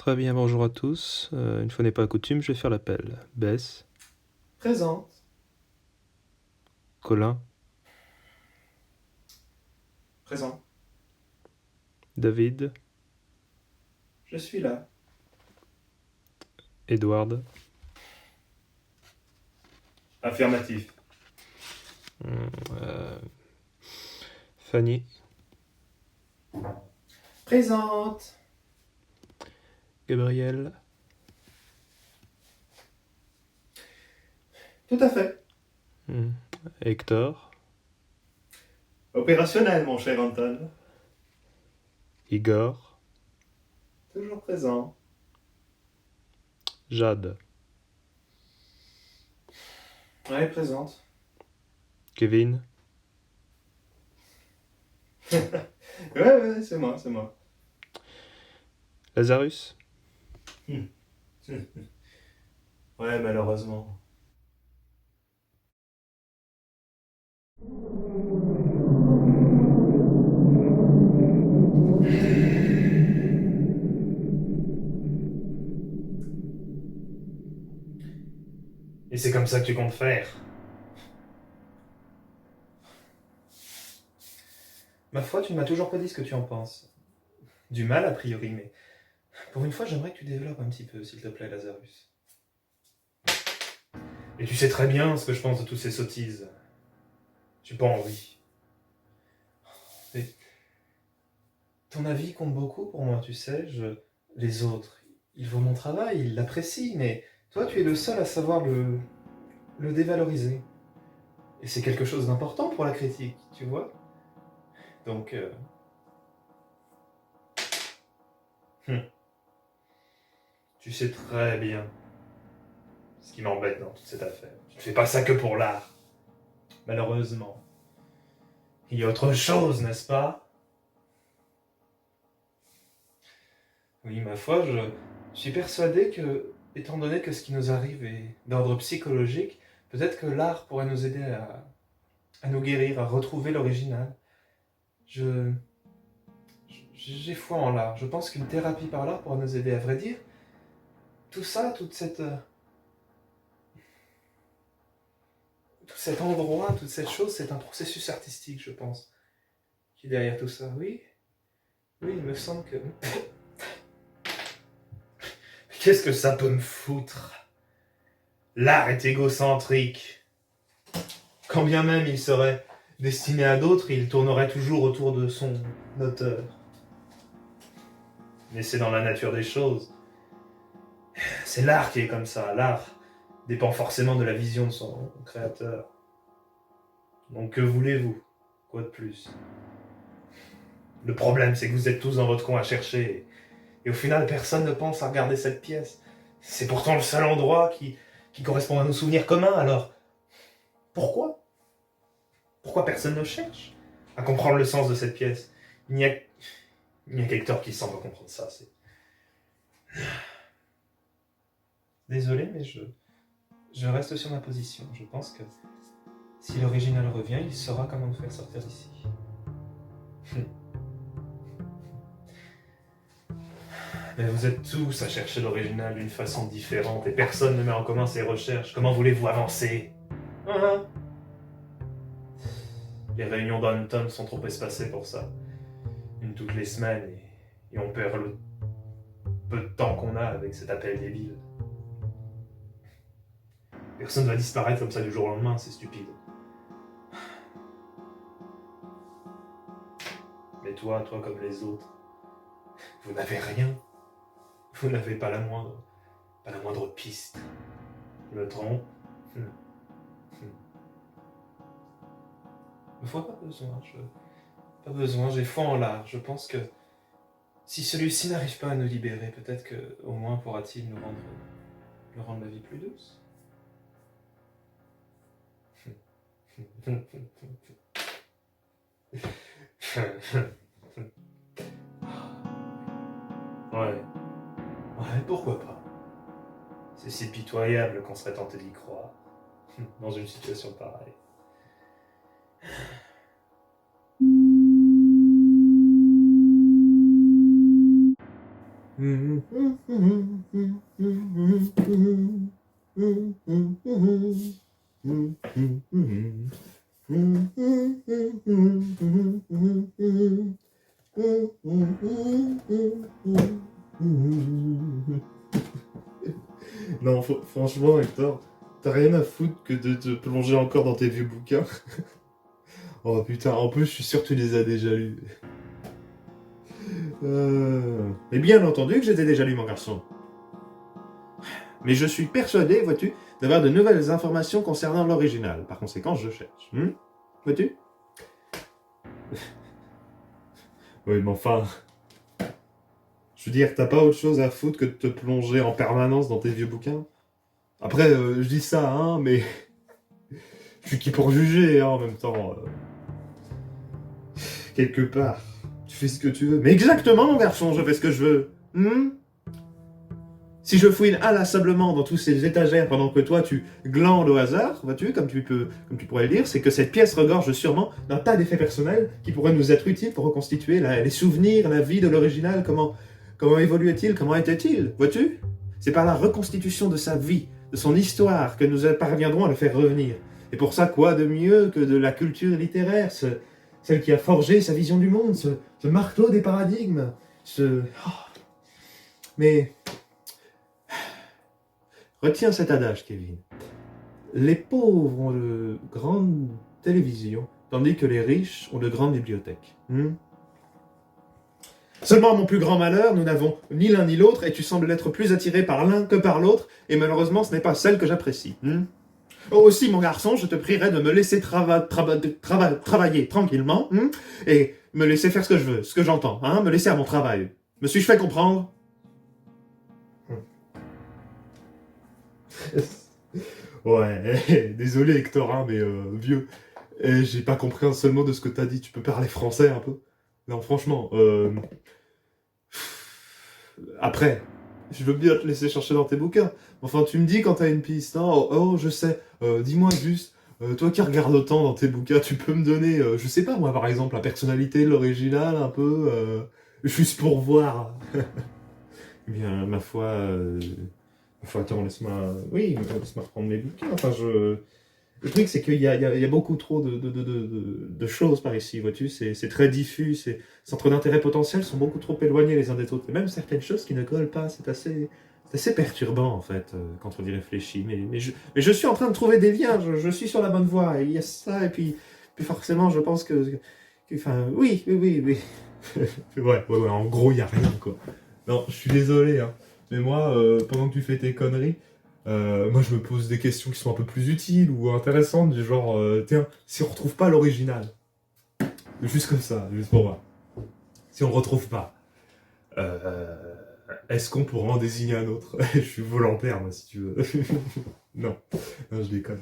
Très bien, bonjour à tous. Une fois n'est pas coutume, je vais faire l'appel. Bess, Présente. Colin, Présent. David, Je suis là. Edward, Affirmatif. euh, Fanny, Présente. Gabriel, Tout à fait. hmm, Hector, Opérationnel, mon cher Anton. Igor, Toujours présent. Jade, Ouais, présente. Kevin, Ouais, c'est moi, c'est moi. Lazarus. Ouais, malheureusement. Et c'est comme ça que tu comptes faire? Ma foi, tu ne m'as toujours pas dit ce que tu en penses. Du mal, a priori, mais pour une fois, j'aimerais que tu développes un petit peu, s'il te plaît, Lazarus. Et tu sais très bien ce que je pense de toutes ces sottises. J'ai pas envie. Et ton avis compte beaucoup pour moi, tu sais. Les autres, ils voient mon travail, ils l'apprécient, mais toi, tu es le seul à savoir le dévaloriser. Et c'est quelque chose d'important pour la critique, tu vois. Donc, hum, tu sais très bien ce qui m'embête dans toute cette affaire. Tu ne fais pas ça que pour l'art. Malheureusement. Il y a autre chose, n'est-ce pas? Oui, ma foi, je suis persuadé que, étant donné que ce qui nous arrive est d'ordre psychologique, peut-être que l'art pourrait nous aider à nous guérir, à retrouver l'original. Je, j'ai foi en l'art. Je pense qu'une thérapie par l'art pourra nous aider. À vrai dire, tout ça, tout cet endroit, toute cette chose, c'est un processus artistique, je pense, qui est derrière tout ça. Oui, oui, il me semble que... Qu'est-ce que ça peut me foutre? L'art est égocentrique. Quand bien même il serait destiné à d'autres, il tournerait toujours autour de son auteur. Mais c'est dans la nature des choses. C'est l'art qui est comme ça. L'art dépend forcément de la vision de son créateur. Donc que voulez-vous? Quoi de plus? Le problème, c'est que vous êtes tous dans votre coin à chercher. Et au final, personne ne pense à regarder cette pièce. C'est pourtant le seul endroit qui correspond à nos souvenirs communs, alors pourquoi? Pourquoi personne ne cherche à comprendre le sens de cette pièce? Il n'y a, il n'y a qu'Hector qui semble comprendre ça. Désolé, mais je reste sur ma position. Je pense que si l'original revient, il saura comment nous faire sortir d'ici. Mais vous êtes tous à chercher l'original d'une façon différente et personne ne met en commun ses recherches. Comment voulez-vous avancer? Les réunions d'Anton sont trop espacées pour ça. Une toutes les semaines et on perd le peu de temps qu'on a avec cet appel débile. Personne ne va disparaître comme ça du jour au lendemain, c'est stupide. Mais toi comme les autres, vous n'avez rien. Vous n'avez pas la moindre piste. Je me trompe? Me foi, pas besoin, j'ai foi en l'art. Je pense que si celui-ci n'arrive pas à nous libérer, peut-être que au moins pourra-t-il nous rendre la vie plus douce. Ouais, ouais, pourquoi pas. C'est si pitoyable qu'on serait tenté d'y croire, dans une situation pareille. Non, franchement, Hector, t'as rien à foutre que de te plonger encore dans tes vieux bouquins. Oh putain, en plus, je suis sûr que tu les as déjà lus. Mais bien entendu que je les ai déjà lus, mon garçon. Mais je suis persuadé, vois-tu, d'avoir de nouvelles informations concernant l'original. Par conséquent, je cherche. Vois-tu? Oui, mais enfin... Je veux dire, t'as pas autre chose à foutre que de te plonger en permanence dans tes vieux bouquins? Après, je dis ça, hein, mais... Je suis qui pour juger, hein, en même temps. Quelque part. Tu fais ce que tu veux. Mais exactement, mon garçon, je fais ce que je veux. Si je fouine inlassablement dans tous ces étagères pendant que toi tu glandes au hasard, vois-tu, comme tu pourrais le dire, c'est que cette pièce regorge sûrement d'un tas d'effets personnels qui pourraient nous être utiles pour reconstituer les souvenirs, la vie de l'original, comment évoluait-il, comment était-il, vois-tu? C'est par la reconstitution de sa vie, de son histoire, que nous parviendrons à le faire revenir. Et pour ça, quoi de mieux que de la culture littéraire, celle qui a forgé sa vision du monde, ce marteau des paradigmes, Mais... Retiens cet adage, Kevin. Les pauvres ont de grandes télévisions, tandis que les riches ont de grandes bibliothèques. Seulement, à mon plus grand malheur, nous n'avons ni l'un ni l'autre, et tu sembles être plus attiré par l'un que par l'autre, et malheureusement, ce n'est pas celle que j'apprécie. Aussi, mon garçon, je te prierai de me laisser travailler tranquillement, et me laisser faire ce que je veux, ce que j'entends, me laisser à mon travail. Me suis-je fait comprendre? Ouais, désolé Hector, mais vieux. J'ai pas compris un seul mot de ce que t'as dit. Tu peux parler français un peu? Non, franchement, Après, je veux bien te laisser chercher dans tes bouquins. Enfin, tu me dis quand t'as une piste, hein. Oh, je sais. Dis-moi juste, toi qui regardes autant dans tes bouquins, tu peux me donner, je sais pas moi, par exemple, la personnalité de l'original, un peu, juste pour voir. Eh bien, ma foi, attends, laisse-moi reprendre mes bouquins. Enfin, le truc, c'est qu'il y a beaucoup trop de choses par ici, vois-tu. C'est très diffus, ces centres d'intérêt potentiels sont beaucoup trop éloignés les uns des autres. Et même certaines choses qui ne collent pas, c'est assez perturbant, en fait, quand on y réfléchit. Mais je suis en train de trouver des liens, je suis sur la bonne voie. Et il y a ça, et puis forcément, je pense enfin, oui. ouais, en gros, il n'y a rien, quoi. Non, je suis désolé, hein. Mais moi, pendant que tu fais tes conneries, moi je me pose des questions qui sont un peu plus utiles ou intéressantes, du genre, tiens, si on retrouve pas l'original, juste comme ça, juste pour voir, si on le retrouve pas, est-ce qu'on pourra en désigner un autre? Je suis volontaire, moi, si tu veux. non, je déconne.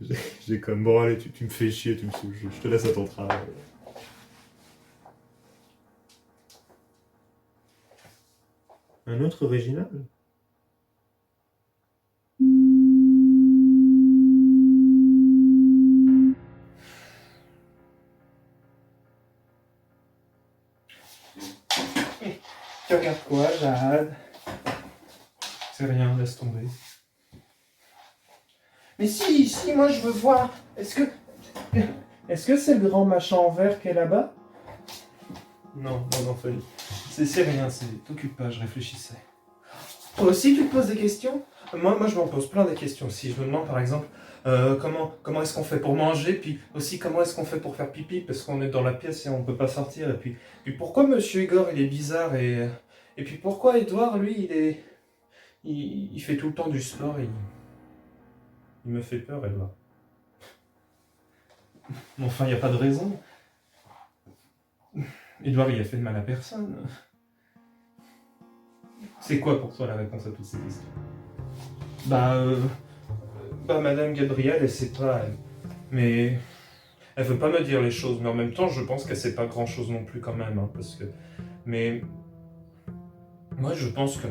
Je déconne. Bon, allez, tu me fais chier, tu me saoules, je te laisse à ton travail. Un autre original? Tu regardes quoi, Jade? C'est rien, laisse tomber. Mais si, moi je veux voir. Est-ce que c'est le grand machin en vert qui est là-bas? Non, Fanny. C'est rien, t'occupe pas, je réfléchissais. Toi aussi, tu te poses des questions? Moi, je m'en pose plein de questions aussi. Je me demande, par exemple, comment est-ce qu'on fait pour manger, puis aussi comment est-ce qu'on fait pour faire pipi, parce qu'on est dans la pièce et on peut pas sortir. Et puis pourquoi Monsieur Igor, il est bizarre, et puis pourquoi Edouard, lui, il fait tout le temps du sport, il me fait peur, Edouard. Mais enfin, il n'y a pas de raison. Edouard, il a fait de mal à personne. C'est quoi pour toi la réponse à toutes ces questions? Madame Gabrielle, elle sait pas, mais elle veut pas me dire les choses, mais en même temps, je pense qu'elle sait pas grand chose non plus quand même, parce que... Mais... Moi, je pense que...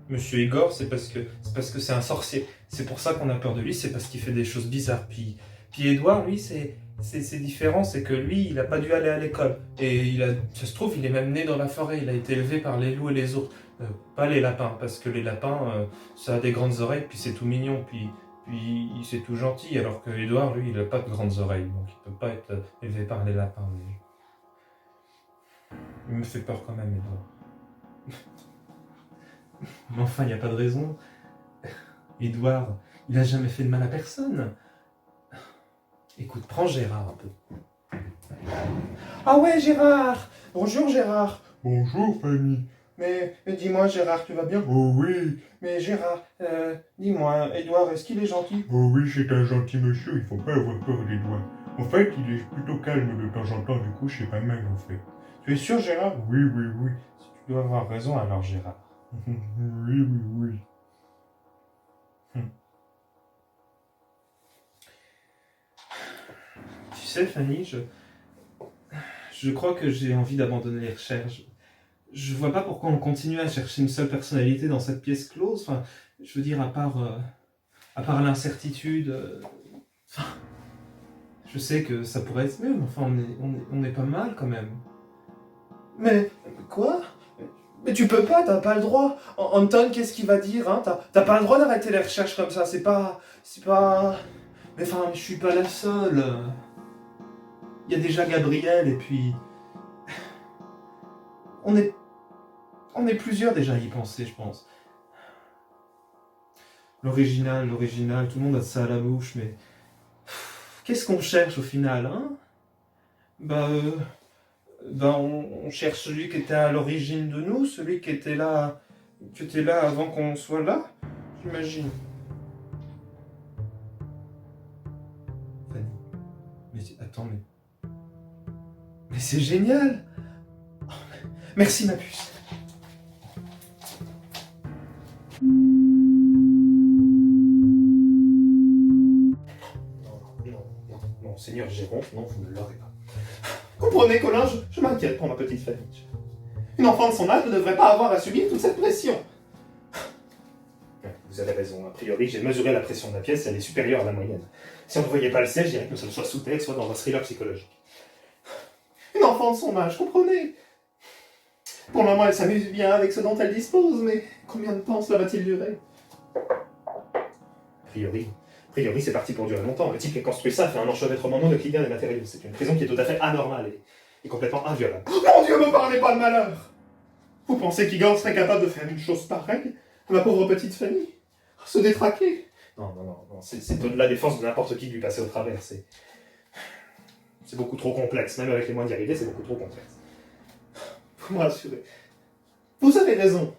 Monsieur Igor, c'est parce que c'est un sorcier. C'est pour ça qu'on a peur de lui, c'est parce qu'il fait des choses bizarres. Puis Edouard, lui, c'est différent, c'est que lui, il n'a pas dû aller à l'école. Et ça se trouve, il est même né dans la forêt, il a été élevé par les loups et les ours. Pas les lapins, parce que les lapins, ça a des grandes oreilles, puis c'est tout mignon, puis c'est tout gentil, alors que Édouard, lui, il n'a pas de grandes oreilles, donc il peut pas être élevé par les lapins. Mais... il me fait peur quand même, Édouard. Mais enfin, il n'y a pas de raison. Édouard, il a jamais fait de mal à personne. Écoute, prends Gérard un peu. Ah ouais, Gérard! Bonjour, Gérard! Bonjour, Fanny. Mais dis-moi, Gérard, tu vas bien? Oh oui. Mais Gérard, dis-moi, Édouard, est-ce qu'il est gentil? Oh oui, c'est un gentil monsieur, il faut pas avoir peur d'Edouard. En fait, il est plutôt calme de temps en temps, du coup, c'est pas mal, en fait. Tu es sûr, Gérard? Oui, oui, oui. Tu dois avoir raison alors, Gérard. Oui, oui, oui. Tu sais, Fanny, je crois que j'ai envie d'abandonner les recherches. Je vois pas pourquoi on continue à chercher une seule personnalité dans cette pièce close. Enfin, je veux dire, à part l'incertitude. Enfin, je sais que ça pourrait être mieux, mais enfin, on est pas mal quand même. Mais quoi? Mais tu peux pas, t'as pas le droit. Anton, qu'est-ce qu'il va dire, hein? T'as pas le droit d'arrêter les recherches comme ça, c'est pas... Mais enfin, je suis pas la seule. Il y a déjà Gabriel, et puis... On est plusieurs déjà à y penser, je pense. L'original, tout le monde a ça à la bouche, mais... qu'est-ce qu'on cherche au final, hein? On cherche celui qui était à l'origine de nous, celui qui était là avant qu'on soit là, j'imagine. Fanny, mais attends, mais c'est génial! Oh, merci ma puce. Non, Seigneur Géron, non, vous ne l'aurez pas. Comprenez, Colin, je m'inquiète pour ma petite famille. Une enfant de son âge ne devrait pas avoir à subir toute cette pression. Vous avez raison, a priori, j'ai mesuré la pression de la pièce, elle est supérieure à la moyenne. Si on ne voyait pas le siège, je dirais que nous sommes soit sous terre, soit dans un thriller psychologique. Une enfant de son âge, comprenez? Pour le moment, elle s'amuse bien avec ce dont elle dispose, mais combien de temps cela va-t-il durer? A priori, c'est parti pour durer longtemps. Le type qui a construit ça fait un enchevêtrement monoxydien des matériaux. C'est une prison qui est tout à fait anormale et complètement inviolable. Oh mon Dieu, me parlez pas de malheur! Vous pensez qu'Igor serait capable de faire une chose pareille? Ma pauvre petite Fanny? Se détraquer? Non, c'est au-delà des forces de n'importe qui de lui passer au travers. C'est beaucoup trop complexe. Même avec les moyens d'y arriver, c'est beaucoup trop complexe. Vous me rassurez. Vous avez raison.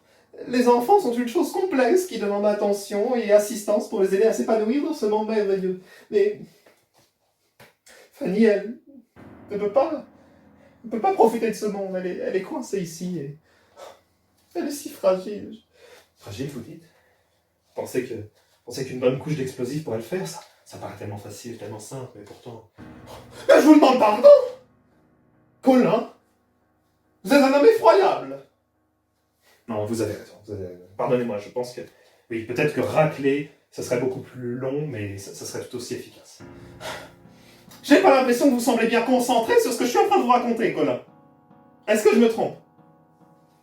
Les enfants sont une chose complexe qui demande attention et assistance pour les aider à s'épanouir dans ce monde merveilleux. Mais Fanny, elle ne peut pas profiter de ce monde. Elle est coincée ici et elle est si fragile. Fragile, vous dites? Pensez qu'une bonne couche d'explosifs pourrait le faire? Ça paraît tellement facile, tellement simple, mais pourtant... Mais je vous demande pardon! Colin, vous êtes un homme effroyable! Non, vous avez raison. Pardonnez-moi, je pense que... oui, peut-être que racler, ça serait beaucoup plus long, mais ça serait tout aussi efficace. J'ai pas l'impression que vous semblez bien concentré sur ce que je suis en train de vous raconter, Colin. Est-ce que je me trompe?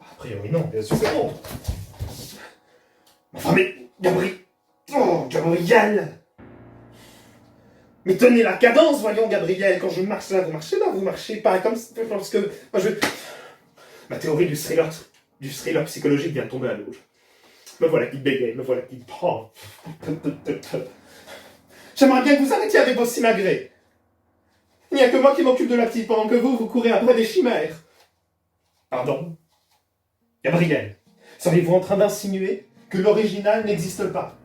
A priori, non, bien sûr que non. Enfin, mais... Gabriel! Mais tenez la cadence, voyons, Gabriel. Quand je marche là, vous marchez pas comme... parce que... moi, ma théorie du thriller psychologique vient de tomber à l'eau. Me voilà qui bégaye, me voilà qui... Oh. J'aimerais bien que vous arrêtiez avec vos simagrées. Il n'y a que moi qui m'occupe de la petite pendant que vous courez après des chimères. Pardon? Gabriel, seriez-vous en train d'insinuer que l'original n'existe pas?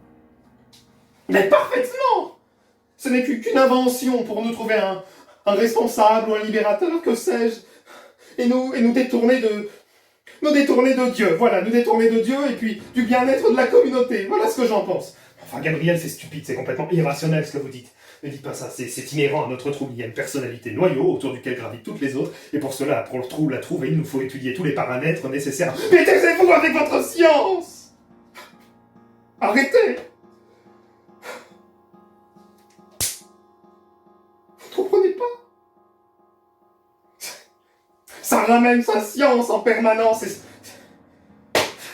Mais parfaitement! Ce n'est qu'une invention pour nous trouver un responsable ou un libérateur, que sais-je, et nous détourner de... nous détourner de Dieu, voilà, nous détourner de Dieu et puis du bien-être de la communauté, voilà ce que j'en pense. Enfin, Gabriel, c'est stupide, c'est complètement irrationnel ce que vous dites. Ne dites pas ça, c'est inhérent à notre trouble. Il y a une personnalité noyau autour duquel gravitent toutes les autres, et pour cela, pour la trouver, il nous faut étudier tous les paramètres nécessaires. Mais taisez-vous avec votre science! Arrêtez! Vous ne comprenez pas? Ça ramène sa science en permanence et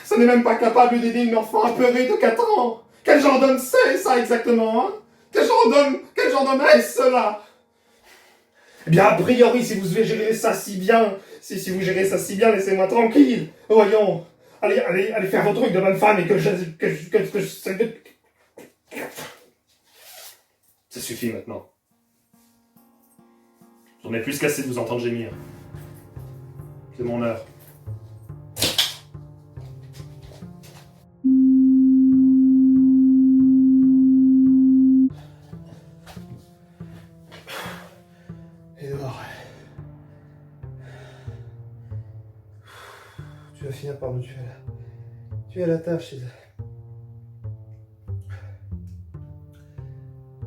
ça n'est même pas capable d'aider une enfant apeurée de 4 ans. Quel genre d'homme c'est ça exactement, hein? Quel genre d'homme est-ce cela? Eh bien, a priori, si vous gérez ça si bien, si vous gérez ça si bien, laissez-moi tranquille. Voyons, allez faire vos trucs de bonne femme et que ça suffit maintenant. J'en ai plus qu'assez de vous entendre gémir. C'est mon heure. Edouard, tu vas finir par nous tuer là. Tu es à la tâche, César.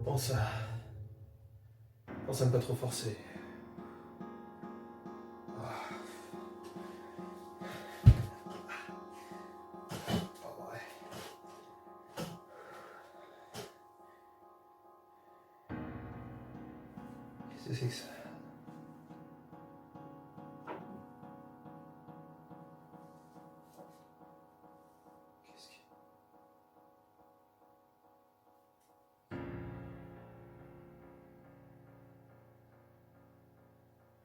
Pense à ne pas trop forcer. Qu'est-ce que c'est que ça?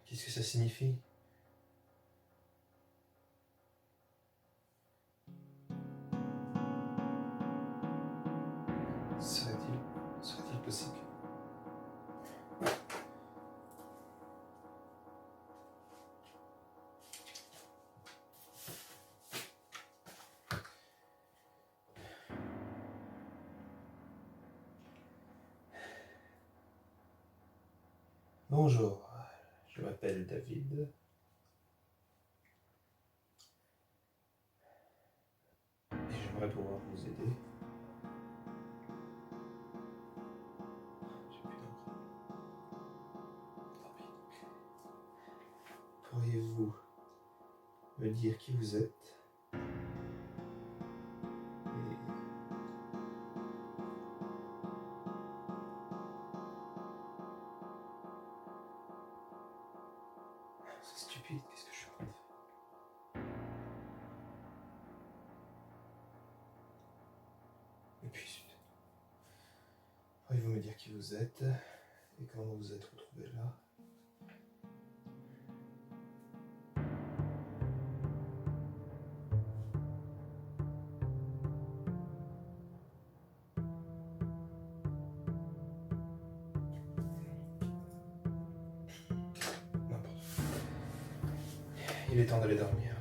Qu'est-ce que ça signifie? Serait-il possible? Bonjour, je m'appelle David. Et j'aimerais pouvoir vous aider. J'ai plus d'encre. Tant pis. Pourriez-vous me dire qui vous êtes? C'est stupide, qu'est-ce que je suis en train de faire? Et puis, pourriez-vous me dire qui vous êtes et comment vous vous êtes retrouvé là? N'importe. Il est temps d'aller dormir.